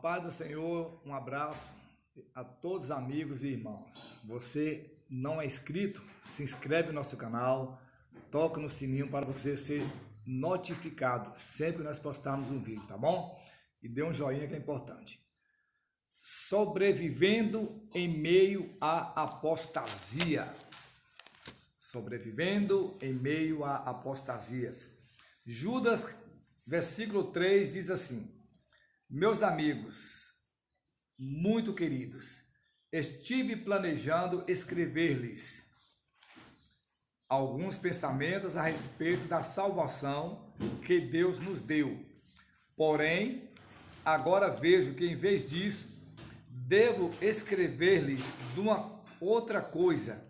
paz do Senhor, um abraço a todos os amigos e irmãos. Você não é inscrito? Se inscreve no nosso canal, toca no sininho para você ser notificado sempre que nós postarmos um vídeo, tá bom? E dê um joinha que é importante. Sobrevivendo em meio à apostasia. Sobrevivendo em meio a apostasias. Judas, versículo 3 diz assim: meus amigos, muito queridos, estive planejando escrever-lhes alguns pensamentos a respeito da salvação que Deus nos deu. Porém, agora vejo que em vez disso, devo escrever-lhes de uma outra coisa,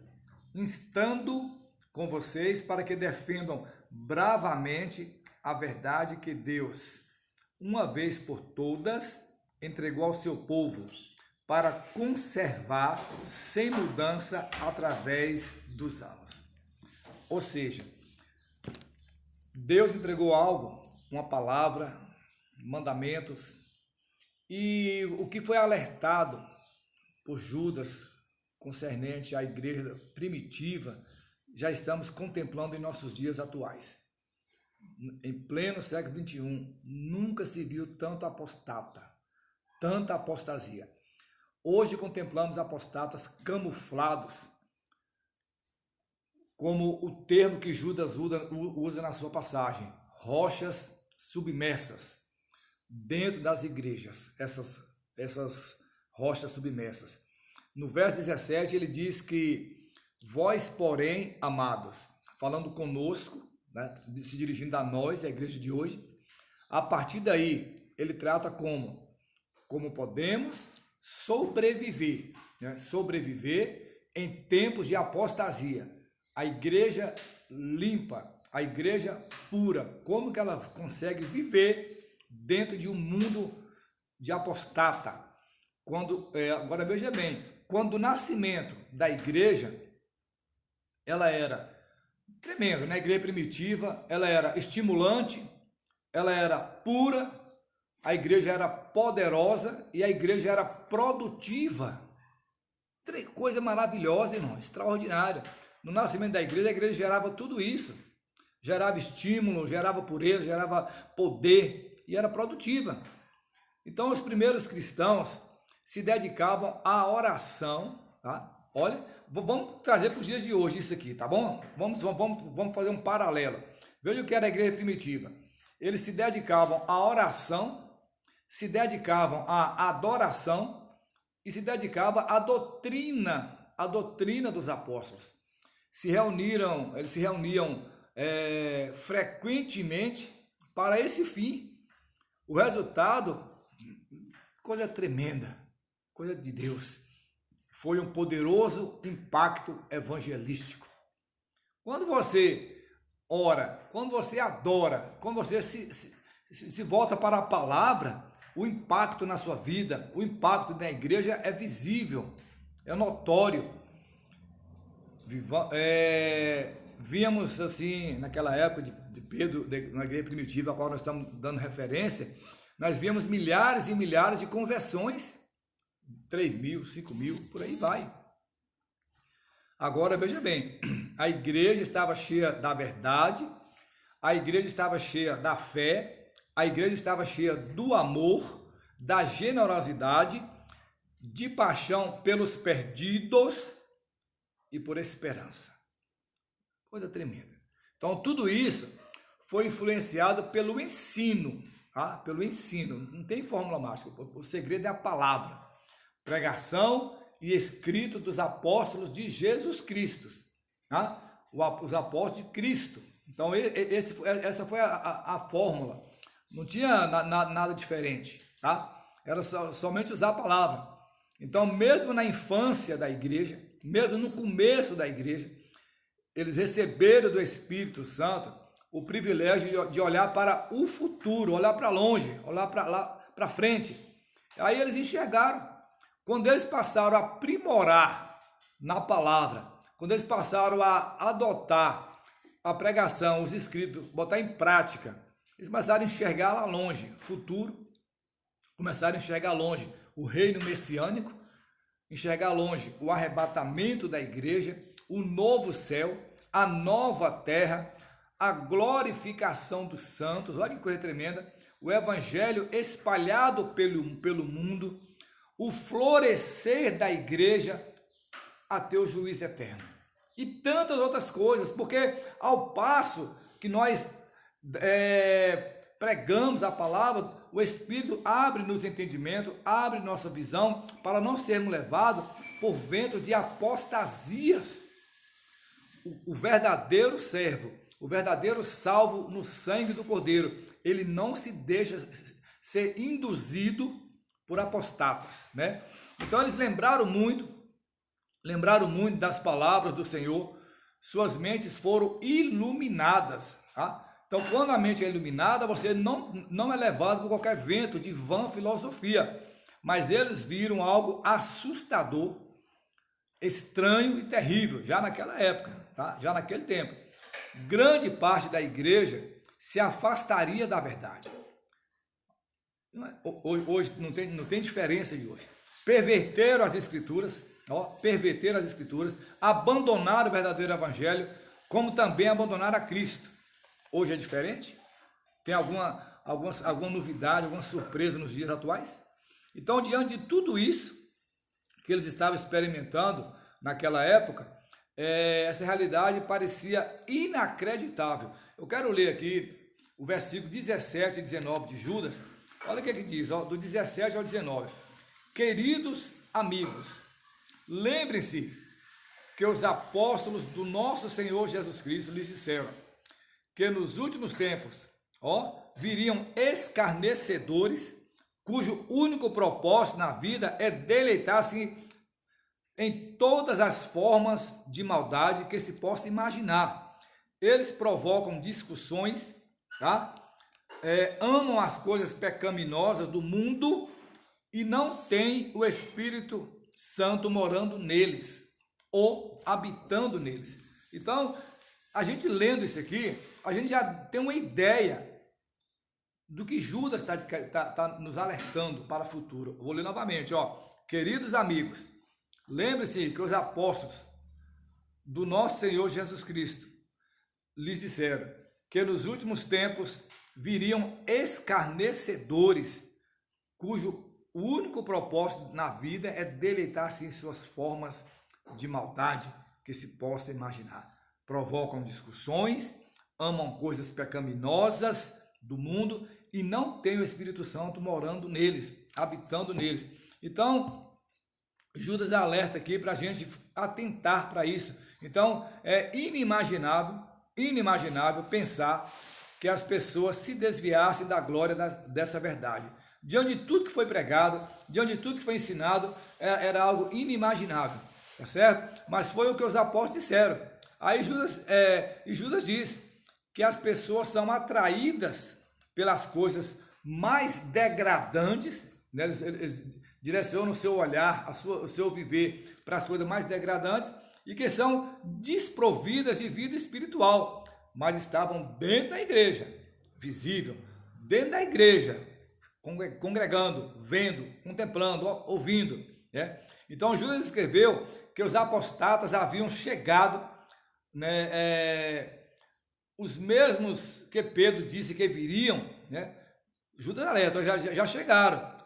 instando com vocês para que defendam bravamente a verdade que Deus, uma vez por todas, entregou ao seu povo para conservar sem mudança através dos anos. Ou seja, Deus entregou algo, uma palavra, mandamentos, e o que foi alertado por Judas concernente à igreja primitiva, já estamos contemplando em nossos dias atuais. Em pleno século XXI, nunca se viu tanto apostata, tanta apostasia. Hoje contemplamos apostatas camuflados, como o termo que Judas usa na sua passagem, rochas submersas, dentro das igrejas, essas rochas submersas. No verso 17 ele diz que, vós porém, amados, falando conosco, né, se dirigindo a nós, a igreja de hoje, a partir daí ele trata como podemos sobreviver, né, sobreviver em tempos de apostasia. A igreja limpa, a igreja pura, como que ela consegue viver dentro de um mundo de apostata? Agora veja bem, quando o nascimento da igreja, ela era tremendo, né? A igreja primitiva, ela era estimulante, ela era pura, a igreja era poderosa e a igreja era produtiva. Coisa maravilhosa, irmão, extraordinária. No nascimento da igreja, a igreja gerava tudo isso. Gerava estímulo, gerava pureza, gerava poder e era produtiva. Então, os primeiros cristãos se dedicavam à oração, tá? Olha, vamos trazer para os dias de hoje isso aqui, tá bom? Vamos fazer um paralelo. Veja o que era a igreja primitiva. Eles se dedicavam à oração, se dedicavam à adoração e se dedicavam à doutrina dos apóstolos. Eles se reuniam frequentemente para esse fim. O resultado, coisa tremenda, coisa de Deus, foi um poderoso impacto evangelístico. Quando você ora, quando você adora, quando você se volta para a palavra, o impacto na sua vida, o impacto na igreja é visível, é notório. Víamos assim, naquela época de Pedro, na igreja primitiva, a qual nós estamos dando referência, nós víamos milhares e milhares de conversões, 3.000, 5.000, por aí vai. Agora veja bem, a igreja estava cheia da verdade, a igreja estava cheia da fé, a igreja estava cheia do amor, da generosidade, de paixão pelos perdidos e por esperança. Coisa tremenda. Então, tudo isso foi influenciado pelo ensino, tá? Pelo ensino. Não tem fórmula mágica. O segredo é a palavra. Pregação e escrito dos apóstolos de Jesus Cristo. Tá? Os apóstolos de Cristo. Então, essa foi a fórmula. Não tinha nada diferente, tá? Era somente usar a palavra. Então, mesmo na infância da igreja, mesmo no começo da igreja, eles receberam do Espírito Santo o privilégio de olhar para o futuro, olhar para longe, olhar para frente. Aí eles enxergaram. Quando eles passaram a aprimorar na palavra, quando eles passaram a adotar a pregação, os escritos, botar em prática, eles começaram a enxergar lá longe, futuro. começaram a enxergar longe o reino messiânico, enxergar longe o arrebatamento da igreja, o novo céu, a nova terra, a glorificação dos santos. Olha que coisa tremenda, o evangelho espalhado pelo mundo, o florescer da igreja até o juízo eterno. E tantas outras coisas, porque ao passo que nós pregamos a palavra, o Espírito abre-nos entendimento, abre nossa visão, para não sermos levados por ventos de apostasias. O verdadeiro servo, o verdadeiro salvo no sangue do Cordeiro, ele não se deixa ser induzido por apostatas, né? Então eles lembraram muito das palavras do Senhor, suas mentes foram iluminadas, tá? Então, quando a mente é iluminada, você não é levado por qualquer vento de vã filosofia, mas eles viram algo assustador, estranho e terrível, já naquela época, tá? Já naquele tempo. Grande parte da igreja se afastaria da verdade. Hoje não tem diferença de hoje. Perverteram as escrituras, abandonaram o verdadeiro evangelho, como também abandonaram a Cristo. Hoje é diferente? Tem alguma novidade, alguma surpresa nos dias atuais? Então, diante de tudo isso que eles estavam experimentando naquela época, essa realidade parecia inacreditável. Eu quero ler aqui o versículo 17 e 19 de Judas. Olha o que diz, do 17 ao 19. Queridos amigos, lembrem-se que os apóstolos do nosso Senhor Jesus Cristo lhes disseram que nos últimos tempos, viriam escarnecedores, cujo único propósito na vida é deleitar-se em todas as formas de maldade que se possa imaginar. Eles provocam discussões, tá? Amam as coisas pecaminosas do mundo e não têm o Espírito Santo morando neles ou habitando neles. Então, a gente lendo isso aqui, a gente já tem uma ideia do que Judas está nos alertando para o futuro. Eu vou ler novamente, queridos amigos, lembre-se que os apóstolos do nosso Senhor Jesus Cristo lhes disseram que nos últimos tempos viriam escarnecedores, cujo único propósito na vida é deleitar-se em suas formas de maldade que se possa imaginar. Provocam discussões, amam coisas pecaminosas do mundo e não têm o Espírito Santo morando neles, habitando neles. Então, Judas alerta aqui para a gente atentar para isso. Então, é inimaginável pensar que as pessoas se desviassem da glória dessa verdade. Diante de tudo que foi pregado, diante de tudo que foi ensinado, era algo inimaginável, tá certo? Mas foi o que os apóstolos disseram. Aí Judas diz que as pessoas são atraídas pelas coisas mais degradantes, né? Eles direcionam o seu olhar, o seu viver para as coisas mais degradantes e que são desprovidas de vida espiritual, mas estavam dentro da igreja, visível, dentro da igreja, congregando, vendo, contemplando, ouvindo, né? Então Judas escreveu que os apostatas haviam chegado, né, os mesmos que Pedro disse que viriam, né? Judas alerta, já chegaram,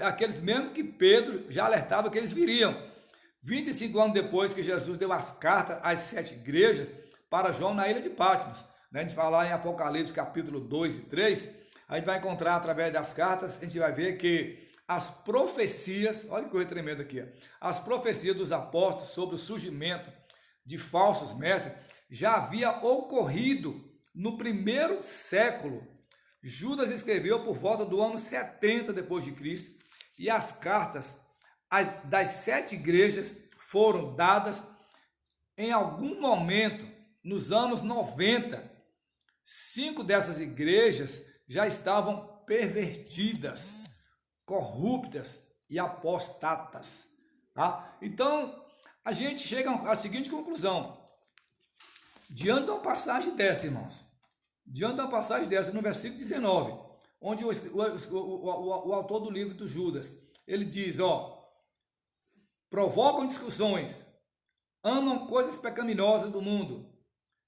aqueles mesmos que Pedro já alertava que eles viriam. 25 anos depois que Jesus deu as cartas às 7 igrejas para João na ilha de Patmos, né? A gente vai lá em Apocalipse capítulo 2 e 3, a gente vai encontrar através das cartas, a gente vai ver que as profecias, olha que coisa tremenda aqui, as profecias dos apóstolos sobre o surgimento de falsos mestres já havia ocorrido no primeiro século. Judas escreveu por volta do ano 70 depois de Cristo e as cartas das 7 igrejas foram dadas em algum momento nos anos 90. 5 dessas igrejas já estavam pervertidas, corruptas e apostatas, tá? Então, a gente chega à seguinte conclusão. Diante de uma passagem dessa, irmãos, no versículo 19, onde o autor do livro do Judas, ele diz, provocam discussões, amam coisas pecaminosas do mundo,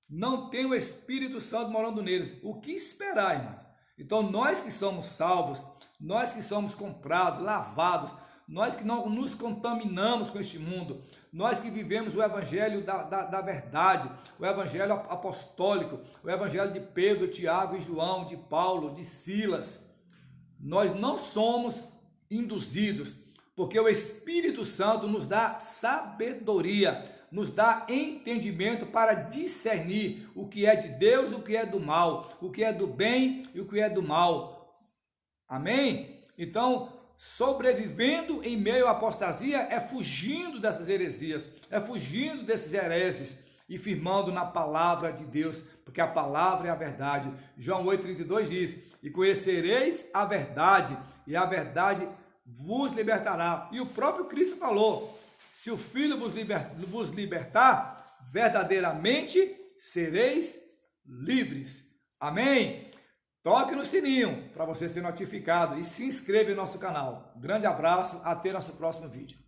não tem o Espírito Santo morando neles. O que esperar, irmãos? Então, nós que somos salvos, nós que somos comprados, lavados, nós que não nos contaminamos com este mundo, nós que vivemos o evangelho da verdade, o evangelho apostólico, o evangelho de Pedro, Tiago e João, de Paulo, de Silas, nós não somos induzidos, porque o Espírito Santo nos dá sabedoria, nos dá entendimento para discernir o que é de Deus e o que é do mal, o que é do bem e o que é do mal. Amém? Então, sobrevivendo em meio à apostasia é fugindo dessas heresias, é fugindo desses hereses e firmando na palavra de Deus, porque a palavra é a verdade. João 8,32 diz, e conhecereis a verdade, e a verdade vos libertará. E o próprio Cristo falou, se o Filho vos libertar, verdadeiramente sereis livres. Amém? Toque no sininho para você ser notificado e se inscreva em nosso canal. Um grande abraço, até nosso próximo vídeo.